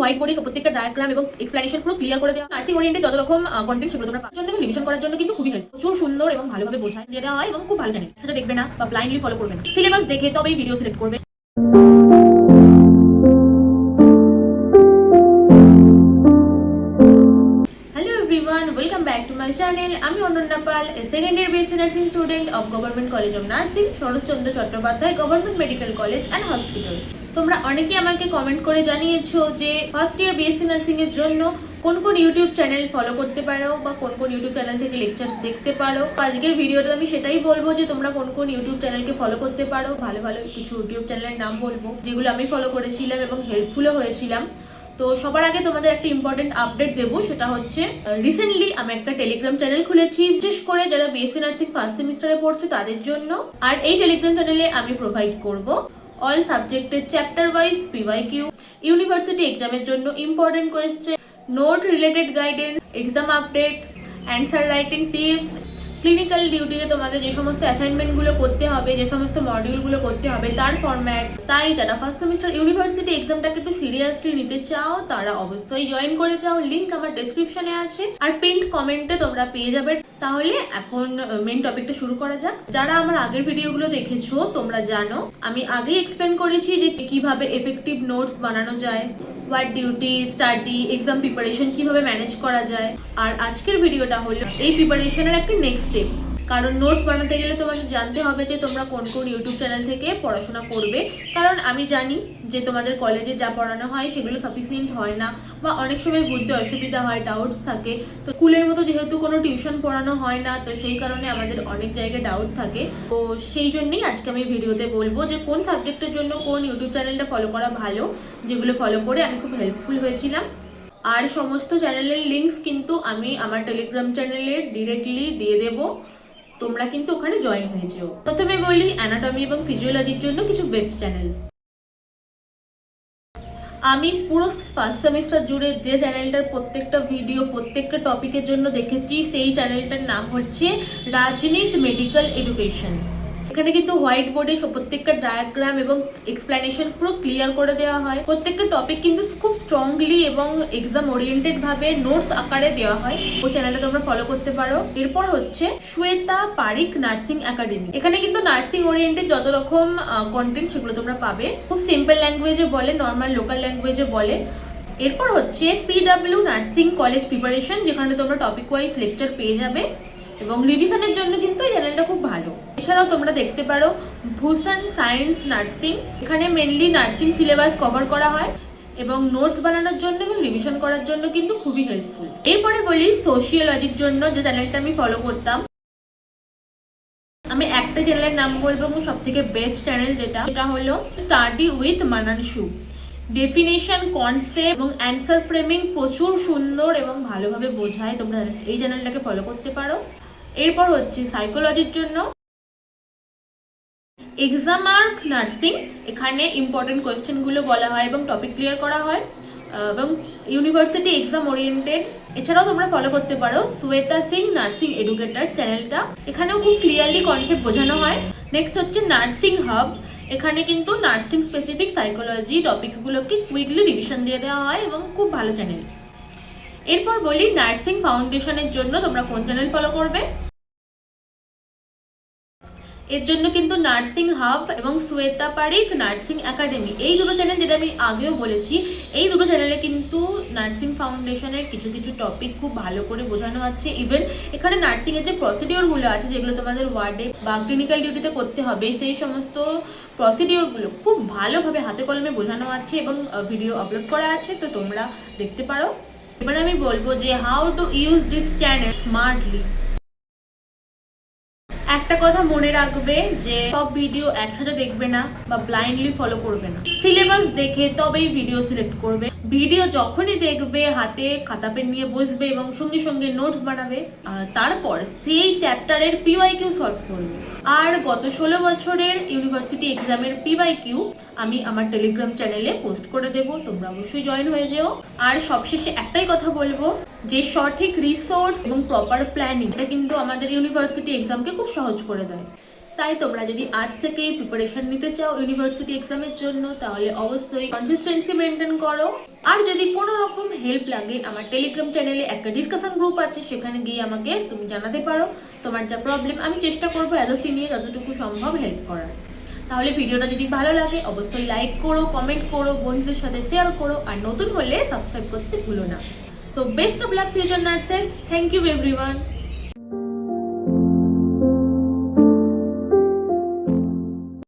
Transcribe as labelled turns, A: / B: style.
A: White বোর্ডে প্রত্যেকটা diagram এবং এক্সপ্লেনেশন পুরো ক্লিয়ার করে দেওয়া। নার্সিং ওরিয়েন্টেড যত রকম কন্টেন্ট সেগুলো তোমরা পাওয়ার জন্য এবং রিভিশন করার জন্য কিন্তু খুবই হেল্প, প্রচুর সুন্দর এবং ভালোভাবে বোঝায় দিয়ে দেওয়া হয় এবং খুব ভালো জানে। সেটা দেখবে না বা ব্লাইন্ডলি ফলো করবে না, সিলেবাস দেখে তবেই ভিডিও সিলেক্ট করবে। Hello everyone, welcome back to my channel. আমি Ananya Pal, second year BSc nursing student of government college of nursing, Saratchandra Chattopadhyay government medical college and hospital. তোমরা অনেকেই আমাকে কমেন্ট করে জানিয়েছো যে ফার্স্ট ইয়ার বিএসসি নার্সিং এর জন্য কোন কোন ইউটিউব চ্যানেল ফলো করতে পারো বা কোন কোন ইউটিউব চ্যানেল থেকে লেকচার দেখতে পারো। আজকের ভিডিওতে আমি সেটাই বলবো যে তোমরা কোন কোন ইউটিউব চ্যানেলকে ফলো করতে পারো। ভালো ভালো কিছু ইউটিউব চ্যানেলের নাম বলবো যেগুলো আমি ফলো করেছিলাম এবং হেল্পফুলও হয়েছিলাম। তো সবার আগে তোমাদের একটা ইম্পর্টেন্ট আপডেট দেবো, সেটা হচ্ছে রিসেন্টলি আমি একটা টেলিগ্রাম চ্যানেল খুলেছি, বিশেষ করে যারা বিএসসি নার্সিং ফার্স্ট সেমিস্টারে পড়ছে তাদের জন্য। আর এই টেলিগ্রাম চ্যানেলে আমি প্রোভাইড করব অল সাবজেক্টের চ্যাপ্টার ওয়াইজ পিওয়াইকিউ, ইউনিভার্সিটি এক্সামের জন্য important question, note related guidance, exam update, answer writing tips, clinical ডিউটিতে তোমাদের যে সমস্ত অ্যাসাইনমেন্টগুলো করতে হবে, যে সমস্ত মডিউলগুলো করতে হবে তার ফরম্যাট। তাই যারা ফার্স্ট সেমিস্টার ইউনিভার্সিটি এক্সামটাকে একটু সিরিয়াসলি নিতে চাও তারা অবশ্যই জয়েন করে যাও, লিংক আমার ডেসক্রিপশনে আছে আর পিন্ড কমেন্টে তোমরা পেয়ে যাবে। তাহলে এখন মেন টপিকটা শুরু করা যাক। যারা আমার আগের ভিডিওগুলো দেখেছো তোমরা জানো আমি আগেই এক্সপ্লেন করেছি যে কিভাবে এফেক্টিভ নোটস বানানো যায়, what duty, study, exam preparation কিভাবে ম্যানেজ করা যায়। আর আজকের ভিডিওটা হলো এই প্রিপারেশনের একটা নেক্সট স্টেপ। কারণ নোটস বানাতে গেলে তোমাকে জানতে হবে যে তোমরা কোন কোন ইউটিউব চ্যানেল থেকে পড়াশোনা করবে। কারণ আমি জানি যে তোমাদের কলেজে যা পড়ানো হয় সেগুলো সাফিসিয়েন্ট হয় না বা অনেক সময় বুঝতে অসুবিধা হয়, ডাউটস থাকে। তো স্কুলের মতো যেহেতু কোনো টিউশন পড়ানো হয় না, তো সেই কারণে আমাদের অনেক জায়গায় ডাউট থাকে। তো সেই জন্যই আজকে আমি ভিডিওতে বলবো যে কোন সাবজেক্টের জন্য কোন ইউটিউব চ্যানেলটা ফলো করা ভালো, যেগুলো ফলো করে আমি খুব হেল্পফুল হয়েছিলাম। আর সমস্ত চ্যানেলের লিঙ্কস কিন্তু আমি আমার টেলিগ্রাম চ্যানেলে ডিরেক্টলি দিয়ে দেবো, তোমরা কিন্তু ওখানে জয়েন হয়ে যেও। প্রথমে বলি অ্যানাটমি এবং ফিজিওলজির জন্য কিছু বেস্ট চ্যানেল। আমি পুরো ফার্স্ট সেমিস্টার জুড়ে যে চ্যানেলটার প্রত্যেকটা ভিডিও প্রত্যেকটা টপিকের জন্য দেখেছি সেই চ্যানেলটার নাম হচ্ছে রাজনীত মেডিকেল এডুকেশন। এখানে কিন্তু হোয়াইট বোর্ডে প্রত্যেকটা ডায়াগ্রাম এবং এক্সপ্লেনেশন পুরো ক্লিয়ার করে দেওয়া হয়। প্রত্যেকটা টপিক কিন্তু খুব স্ট্রংলি এবং এক্সাম ওরিয়েন্টেড ভাবে নোটস আকারে দেওয়া হয়। ওই চ্যানেলটা তোমরা ফলো করতে পারো। এরপর হচ্ছে শ্বেতা পারিক নার্সিং একাডেমি। এখানে কিন্তু নার্সিং ওরিয়েন্টেড যত রকম কন্টেন্ট সেগুলো তোমরা পাবে, খুব সিম্পল ল্যাঙ্গুয়েজে বলে, নর্মাল লোকাল ল্যাঙ্গুয়েজে বলে। এরপর হচ্ছে পিডাব্লিউ নার্সিং কলেজ প্রিপারেশন, যেখানে তোমরা টপিক ওয়াইজ লেকচার পেয়ে যাবে এবং রিভিশনের জন্য কিন্তু এই চ্যানেলটা খুব ভালো। এছাড়াও তোমরা দেখতে পারো ভূষণ সায়েন্স নার্সিং, এখানে মেনলি নার্সিং সিলেবাস কভার করা হয় এবং নোটস বানানোর জন্য এবং রিভিশন করার জন্য কিন্তু খুবই হেল্পফুল। এরপরে বলি সোশিওলজির জন্য যে চ্যানেলটা আমি ফলো করতাম। আমি একটা চ্যানেলের নাম বলবো এবং সব থেকে বেস্ট চ্যানেল যেটা হলো স্টাডি উইথ মানানসু। ডেফিনেশন, কনসেপ্ট এবং অ্যান্সার ফ্রেমিং প্রচুর সুন্দর এবং ভালোভাবে বোঝায়, তোমরা এই চ্যানেলটাকে ফলো করতে পারো। এরপর হচ্ছে সাইকোলজির জন্য এক্সাম আর্ক নার্সিং, এখানে ইম্পর্টেন্ট কোয়েশ্চেনগুলো বলা হয় এবং টপিক ক্লিয়ার করা হয় এবং ইউনিভার্সিটি এক্সাম ওরিয়েন্টেড। এছাড়াও তোমরা ফলো করতে পারো শ্বেতা সিং নার্সিং এডুকেটর চ্যানেলটা, এখানেও খুব ক্লিয়ারলি কনসেপ্ট বোঝানো হয়। নেক্সট হচ্ছে নার্সিং হাব, এখানে কিন্তু নার্সিং স্পেসিফিক সাইকোলজি টপিকসগুলোকে কুইকলি রিভিশন দিয়ে দেওয়া হয় এবং খুব ভালো চ্যানেল। এরপর বলি নার্সিং ফাউন্ডেশনের জন্য তোমরা কোন চ্যানেল ফলো করবে। এর জন্য কিন্তু নার্সিং হাব এবং শ্বেতা পারিক নার্সিং একাডেমি, এই দুটো চ্যানেল যেটা আমি আগেও বলেছি, এই দুটো চ্যানেলে কিন্তু নার্সিং ফাউন্ডেশনের কিছু কিছু টপিক খুব ভালো করে বোঝানো আছে। ইভেন এখানে নার্সিংয়ের যে প্রসিডিওরগুলো আছে যেগুলো তোমাদের ওয়ার্ডে বা ক্লিনিক্যাল ডিউটিতে করতে হবে, সেই সমস্ত প্রসিডিওরগুলো খুব ভালোভাবে হাতে কলমে বোঝানো আছে এবং ভিডিও আপলোড করা আছে, তো তোমরা দেখতে পারো। এবার আমি বলবো যে how to use this channel smartly. একটা কথা মনে রাখবে যে সব ভিডিও একসাথে দেখবে না বা ব্লাইন্ডলি ফলো করবে না, সিলেবাস দেখে তবেই ভিডিও সিলেক্ট করবে। ভিডিও যখনই দেখবে হাতে খাতা পেন নিয়ে বসবে এবং সঙ্গে সঙ্গে নোটস বানাবে, তারপর সেই চ্যাপ্টারের পিওয়াইকিউ সলভ করবে। আর গত 16 বছরের ইউনিভার্সিটি এক্সামের পিওয়াইকিউ আমি আমার টেলিগ্রাম চ্যানেলে পোস্ট করে দেবো, তোমরা অবশ্যই জয়েন হয়ে যেও। আর সবশেষে একটাই কথা বলবো যে সঠিক রিসোর্স এবং প্রপার প্ল্যানিং এটা কিন্তু আমাদের ইউনিভার্সিটি এক্সামকে খুব সহজ করে দেয়। তাই তোমরা যদি আজ থেকেই প্রিপারেশন নিতে চাও ইউনিভার্সিটি এক্সামের জন্য তাহলে অবশ্যই কনসিস্টেন্সি মেনটেন করো। আর যদি কোনো রকম হেল্প লাগে আমার টেলিগ্রাম চ্যানেলে একটা ডিসকাশন গ্রুপ আছে, সেখানে গিয়ে আমাকে তুমি জানাতে পারো তোমার যা প্রবলেম। আমি চেষ্টা করবো অ্যাজ আ সিনিয়র যতটুকু সম্ভব হেল্প করার। তাহলে ভিডিওটা যদি ভালো লাগে অবশ্যই লাইক করো, কমেন্ট করো, বন্ধুদের সাথে শেয়ার করো, আর নতুন হলে সাবস্ক্রাইব করতে ভুলো না। তো best of luck future nurses. Thank you everyone.